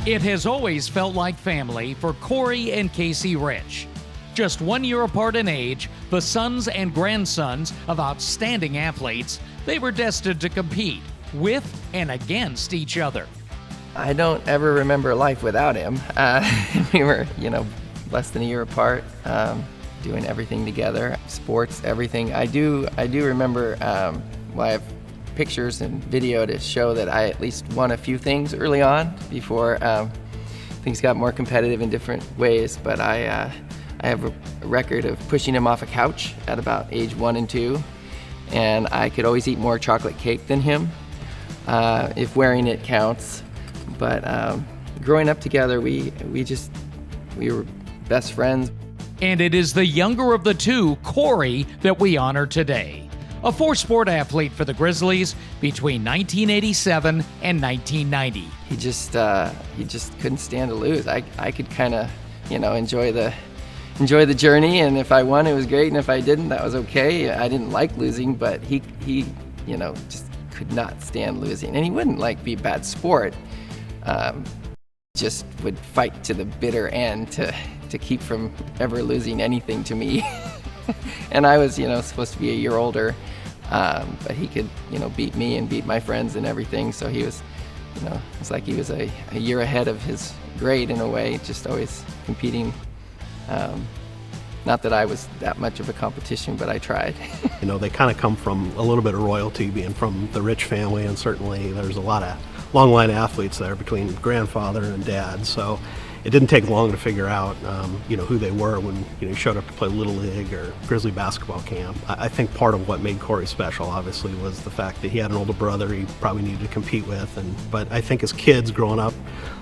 It has always felt like family for Corey and Casey Rich. Just 1 year apart in age, the sons and grandsons of outstanding athletes, they were destined to compete with and against each other. I don't ever remember life without him. We were, less than a year apart, doing everything together, sports, everything. I do remember, I have pictures and video to show that I at least won a few things early on before things got more competitive in different ways. But I have a record of pushing him off a couch at about age 1 and 2, and I could always eat more chocolate cake than him, if wearing it counts. But growing up together, we were best friends. And it is the younger of the two, Corey, that we honor today. A 4-sport athlete for the Grizzlies between 1987 and 1990. He just couldn't stand to lose. I could kind of, enjoy the journey, and if I won, it was great, and if I didn't, that was okay. I didn't like losing, but he just could not stand losing, and he wouldn't be a bad sport. Just would fight to the bitter end to keep from ever losing anything to me. And I was, supposed to be a year older, but he could, beat me and beat my friends and everything. So he was, it's like he was a year ahead of his grade in a way, just always competing. Not that I was that much of a competition, but I tried. They kind of come from a little bit of royalty, being from the Rich family, and certainly there's a lot of long line of athletes there between grandfather and dad. So it didn't take long to figure out, who they were when you showed up to play Little League or Grizzly basketball camp. I think part of what made Corey special, obviously, was the fact that he had an older brother he probably needed to compete with. But I think as kids growing up,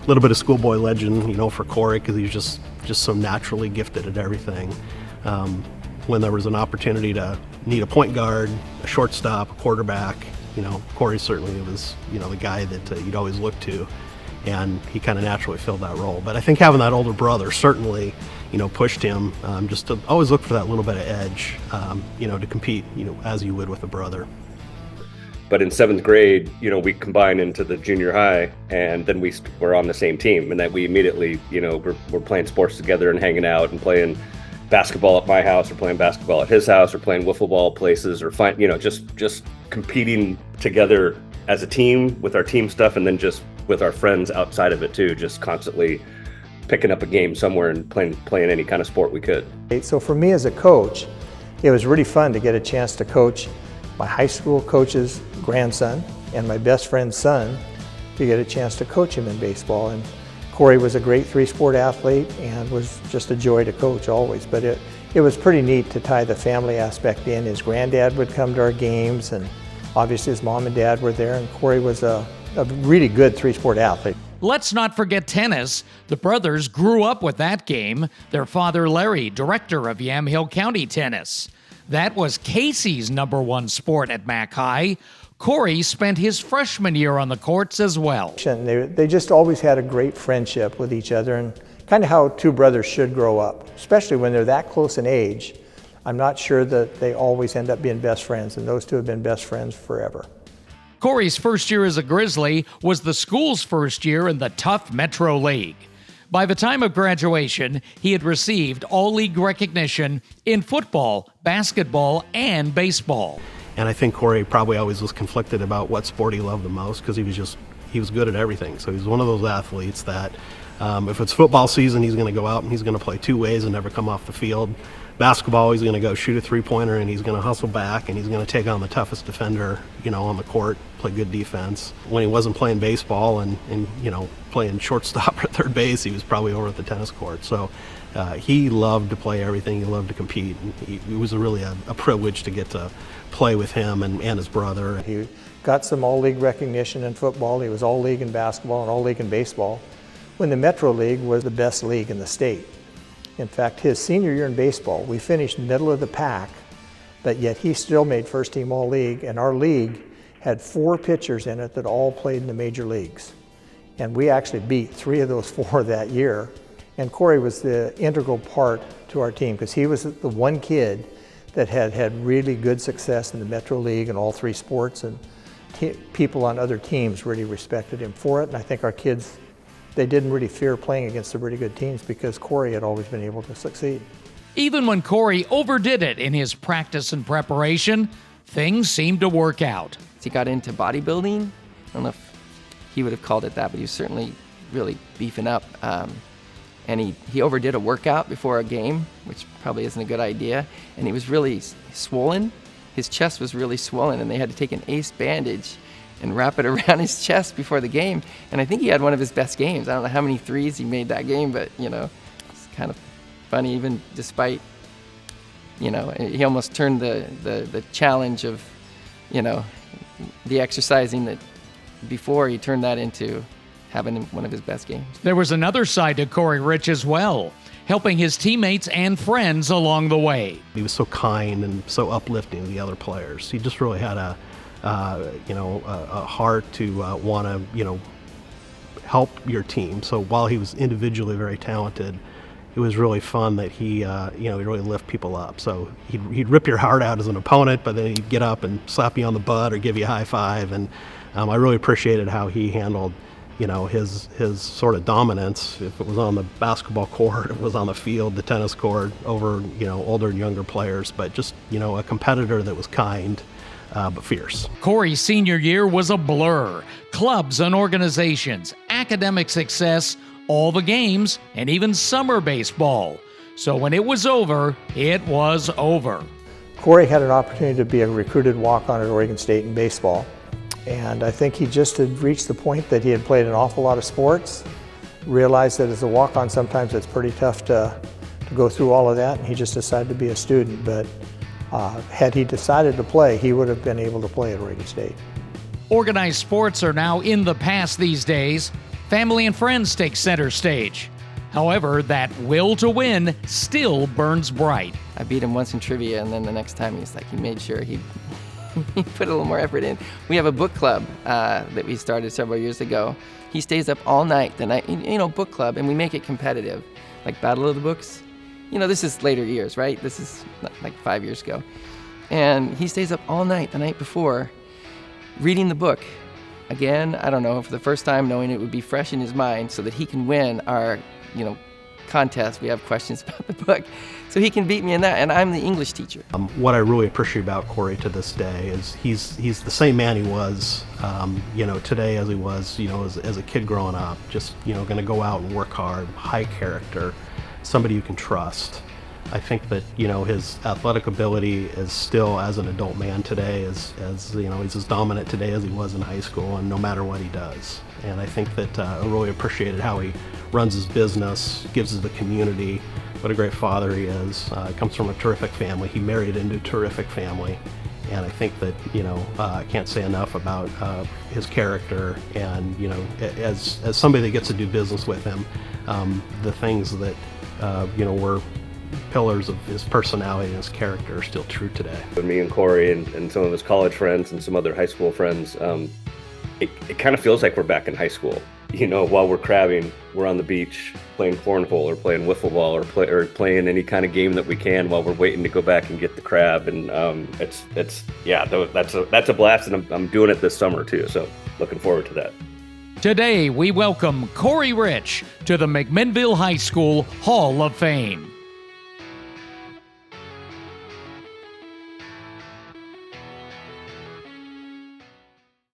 a little bit of schoolboy legend, for Corey, because he was just so naturally gifted at everything. When there was an opportunity to need a point guard, a shortstop, a quarterback, Corey certainly was, the guy that you'd always look to. And he kind of naturally filled that role. But I think having that older brother certainly, pushed him just to always look for that little bit of edge, to compete, as you would with a brother. But in 7th grade, we combined into the junior high, and then we were on the same team, and that we immediately, we're playing sports together and hanging out and playing basketball at my house or playing basketball at his house or playing wiffle ball places or just competing together as a team with our team stuff, and then just with our friends outside of it too, just constantly picking up a game somewhere and playing any kind of sport we could. So for me as a coach, it was really fun to get a chance to coach my high school coach's grandson and my best friend's son, to get a chance to coach him in baseball. And Corey was a great 3-sport athlete and was just a joy to coach always. But it was pretty neat to tie the family aspect in. His granddad would come to our games, and obviously his mom and dad were there, and Corey was a really good 3-sport athlete. Let's not forget tennis. The brothers grew up with that game. Their father, Larry, director of Yamhill County Tennis. That was Casey's #1 sport at Mac High. Corey spent his freshman year on the courts as well. And they just always had a great friendship with each other, and kind of how two brothers should grow up, especially when they're that close in age. I'm not sure that they always end up being best friends, and those two have been best friends forever. Corey's first year as a Grizzly was the school's first year in the tough Metro League. By the time of graduation, he had received all-league recognition in football, basketball, and baseball. And I think Corey probably always was conflicted about what sport he loved the most, because he was good at everything. So he's one of those athletes that if it's football season, he's going to go out and he's going to play 2 ways and never come off the field. Basketball, he's going to go shoot a 3-pointer and he's going to hustle back and he's going to take on the toughest defender, on the court, play good defense. When he wasn't playing baseball and playing shortstop or third base, he was probably over at the tennis court. So he loved to play everything. He loved to compete. And it was really a privilege to get to play with him and his brother. He got some all-league recognition in football. He was all-league in basketball and all-league in baseball, when the Metro League was the best league in the state. In fact, his senior year in baseball, we finished middle of the pack, but yet he still made first team all-league, and our league had 4 pitchers in it that all played in the major leagues. And we actually beat 3 of those 4 that year. And Corey was the integral part to our team, because he was the one kid that had really good success in the Metro League and all 3 sports, and people on other teams really respected him for it. And I think our kids they didn't really fear playing against the really good teams because Corey had always been able to succeed. Even when Corey overdid it in his practice and preparation, things seemed to work out. He got into bodybuilding. I don't know if he would have called it that, but he was certainly really beefing up. And he overdid a workout before a game, which probably isn't a good idea. And he was really swollen. His chest was really swollen, and they had to take an ace bandage and wrap it around his chest before the game. And I think he had one of his best games. I don't know how many threes he made that game, but, it's kind of funny, even despite, he almost turned the challenge of, the exercising that before, he turned that into having one of his best games. There was another side to Corey Rich as well, helping his teammates and friends along the way. He was so kind and so uplifting to the other players. He just really had a heart to want to, help your team. So while he was individually very talented, it was really fun that he really lift people up. So he'd rip your heart out as an opponent, but then he'd get up and slap you on the butt or give you a high five. And I really appreciated how he handled, his sort of dominance. If it was on the basketball court, it was on the field, the tennis court, over, older and younger players. But just, a competitor that was kind, but fierce. Corey's senior year was a blur. Clubs and organizations, academic success, all the games, and even summer baseball. So when it was over, it was over. Corey had an opportunity to be a recruited walk-on at Oregon State in baseball. And I think he just had reached the point that he had played an awful lot of sports, realized that as a walk-on sometimes it's pretty tough to go through all of that, and he just decided to be a student. But had he decided to play, he would have been able to play at Oregon State. Organized sports are now in the past these days. Family and friends take center stage. However, that will to win still burns bright. I beat him once in trivia, and then the next time he made sure he put a little more effort in. We have a book club that we started several years ago. He stays up all night, book club, and we make it competitive, like Battle of the Books. This is later years, right? This is like 5 years ago. And he stays up all night the night before, reading the book. Again, I don't know, for the first time, knowing it would be fresh in his mind so that he can win our, contest. We have questions about the book. So he can beat me in that, and I'm the English teacher. What I really appreciate about Corey to this day is he's the same man he was, today as he was, as a kid growing up. Just, going to go out and work hard, high character, somebody you can trust. I think that, his athletic ability is still, as an adult man today, as he's as dominant today as he was in high school, and no matter what he does. And I think that I really appreciated how he runs his business, gives to the community, what a great father he is. Comes from a terrific family. He married into a terrific family. And I think that, I can't say enough about his character, and, as somebody that gets to do business with him, the things that, were pillars of his personality and his character are still true today. Me and Corey and some of his college friends and some other high school friends, it kind of feels like we're back in high school. While we're crabbing, we're on the beach playing cornhole or playing wiffle ball or playing any kind of game that we can while we're waiting to go back and get the crab. And that's a blast, and I'm doing it this summer too. So looking forward to that. Today, we welcome Corey Rich to the McMinnville High School Hall of Fame.